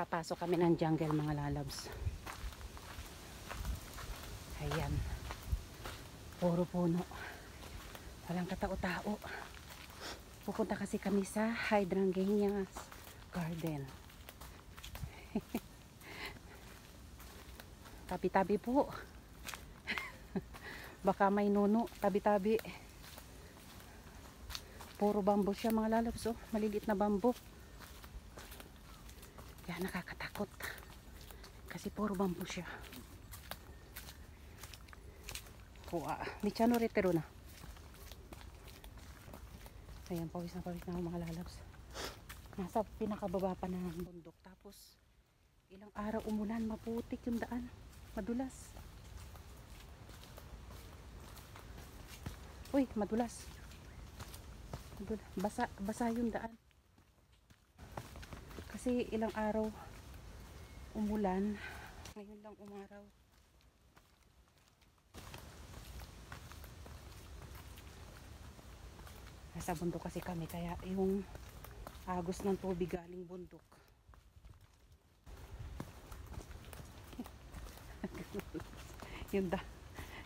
Papasok kami ng jungle mga lalabs. Ayan. Puro puno. Walang katao-tao. Pupunta kasi kami sa Hydrangea Garden. Tabi-tabi po. Baka may nuno. Tabi-tabi. Puro bamboo siya mga lalabs. Oh. Maliliit na bamboo. Kaya nakakatakot. Kasi puro bamboo siya. Kuha. Michano retero na. Ayan, pawis na ako mga lalabs. Nasa pinakababa pa ng bundok. Tapos, ilang araw umulan. Maputik yung daan. Madulas. Uy, madulas. Basa yung daan. Kasi ilang araw umulan. Ngayon lang umaraw. Nasa bundok kasi kami, kaya yung agos ng tubig galing bundok.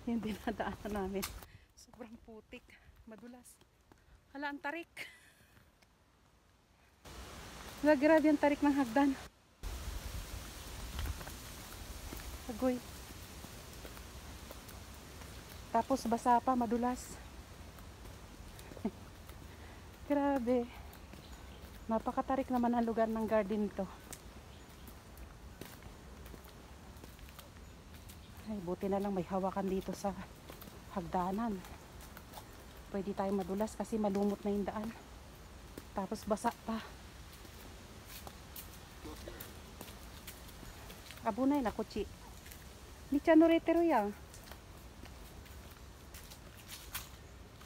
yung dinadaanan namin. Sobrang putik. Madulas. Hala, ang tarik. Grabe ang tarik ng hagdan. Agoy. Tapos basa pa, madulas. Grabe. Napakatarik naman ang lugar ng garden to. Ay, buti na lang may hawakan dito sa hagdanan. Pwede tayo madulas kasi malumot na yung daan. Tapos basa pa. Abunay na kutsi. Ni chano retero yang.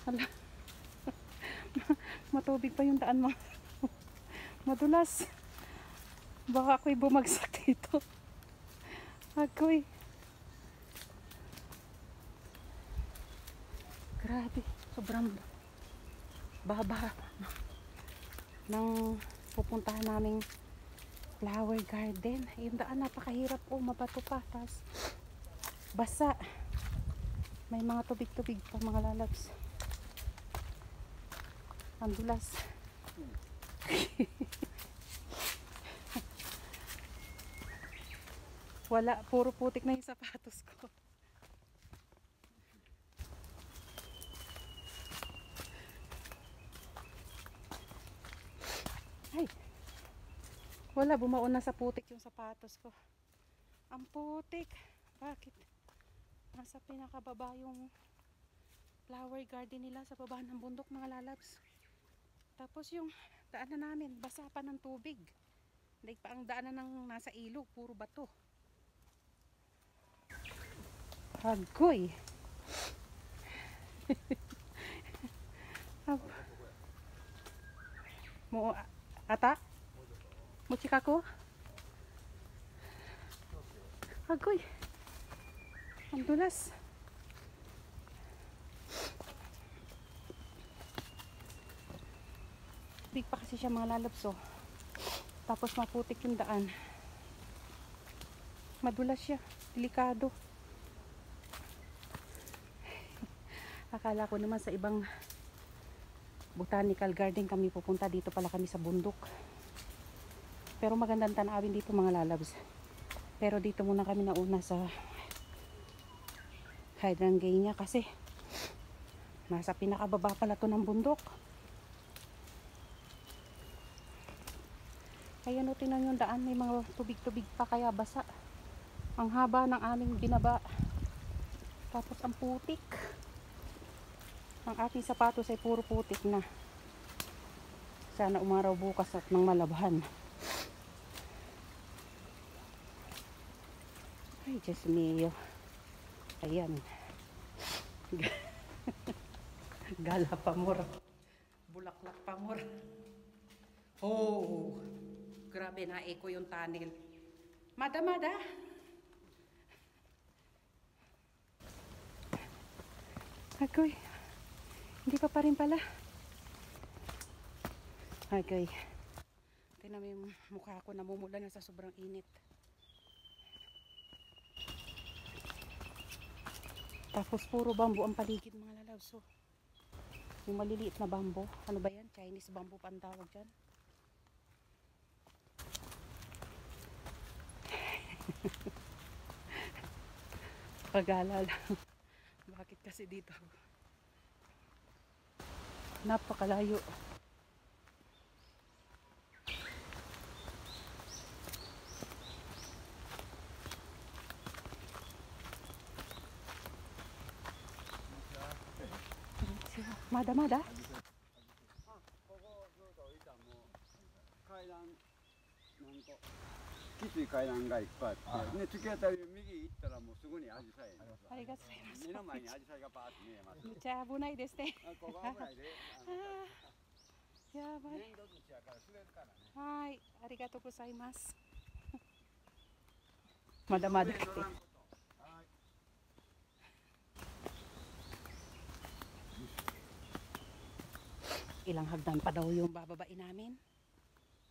Hala. Matubig pa yung daan mo. Madulas. Baka ako'y bumagsak dito. Ako'y. Grabe. Sobrang baba ng pupuntahan naming flower garden. Yung daan napakahirap po. Mabato pa. Tas basa. May mga tubig-tubig pa mga lalabs. Ang dulas. Wala, puro putik na yung sapatos ko. Ay. Wala, bumaon na sa putik yung sapatos ko. Ang putik. Bakit? Nasa pinakababa yung flower garden nila sa baba ng bundok mga lalabs. Tapos yung daanan namin, basa pa ng tubig. Hindi pa ang daanan ng nasa ilog, puro bato. Agoy. Mo ata? Mo chika ko? Agoy. Ang dulas. Big pa kasi siya mga lalabso. Tapos maputik yung daan. Madulas siya. Delikado. Akala ko naman sa ibang botanical garden kami pupunta. Dito pala kami sa bundok. Pero magandang tanawin dito mga lalabs. Pero dito muna kami nauna sa Hydrangea kasi nasa pinakababa pala to ng bundok. Ayan o, tinan yung daan. May mga tubig-tubig pa kaya basa. Ang haba ng aming binaba. Tapos ang putik. Ang ating sapatos ay puro putik na. Sana umaraw bukas at nang malabhan. Ay, Diyos mio. Ayan. Gala pamor. Bulaklak pamor. Oh. Grabe na echo yung tunnel. Mada. Agoy. Hindi pa rin pala. Okay. Tingnan mo yung mukha ko, namumula na sa sobrang init. Tapos puro bamboo ang paligid mga lalaw. So, yung maliliit na bamboo. Ano ba yan? Chinese bamboo pa ang tawag dyan. Pag-alala. Bakit kasi dito? Napakalayo. Mada-mada? ここずっと降りたらもう階段なんときつい階段がいっぱいあって、ね、突き当たり右行ったらもうすぐにアジサイありがとうございます。目の前にアジサイがバーって見えます。めっちゃ危ないですね。あ、ここ危ないで。やばい。粘土土やから滑るからね。はい、ありがとうございます。まだまだ。Ilang hagdan pa daw yung bababain namin.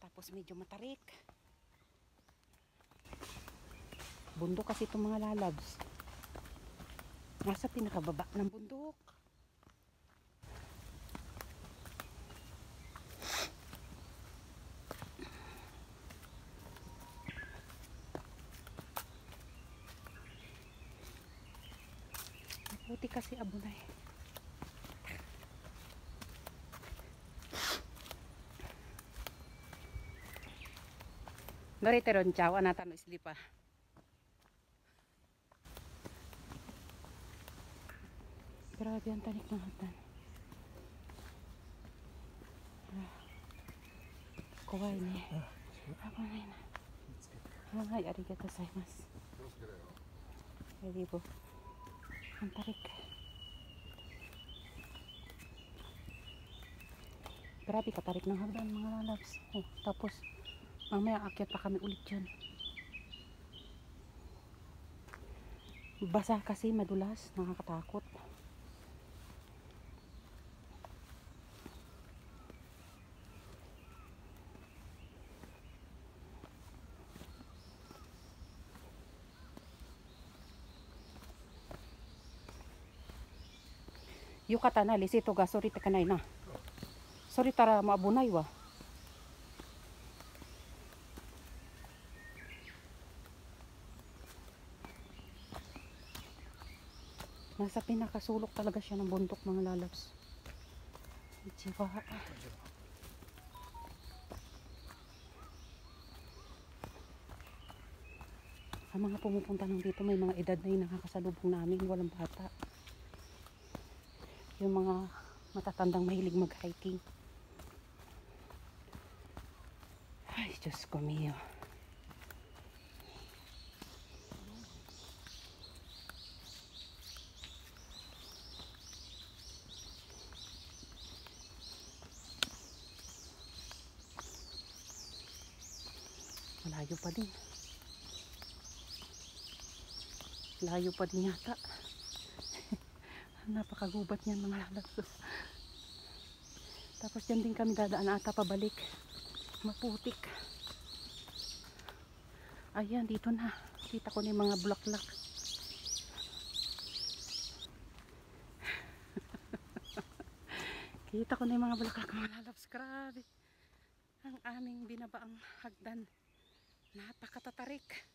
Tapos medyo matarik. Bundok kasi itong mga lalabs. Nasa pinakababa ng bundok. Puti kasi abunay. Gariteron chow anatan islipa. Grabe ang tanik ng hagdan. Kuwai ni. Abunay na. Ay, arigatou gozaimasu. Hindi po. Ang tarik. Grabe katarik ng hagdan mga lalabs. Oh, tapos mamaya akyat pa kami ulit dyan. Basa kasi, madulas, nakakatakot. Yukata na, lisito ga, sorry takanay na. Sorry tara, maabunay wa. Nasa pinakasulok talaga siya ng bundok mga lalabs. Ichiwa. Ang mga pumupunta nang dito may mga edad na yung nakakasalubong namin, walang bata. Yung mga matatandang mahilig mag-hiking. Ay, Diyos ko mio. Malayo pa din. Layo pa din yata. Napakagubat niyan mga lalabs. Tapos dyan din kami dadaan ata pabalik. Maputik. Ayan, dito na. Kita ko na yung mga bulaklak. Kita ko na yung mga bulaklak mga lalabs. Grabe. Ang aming binabaang hagdan. Napakatatarik.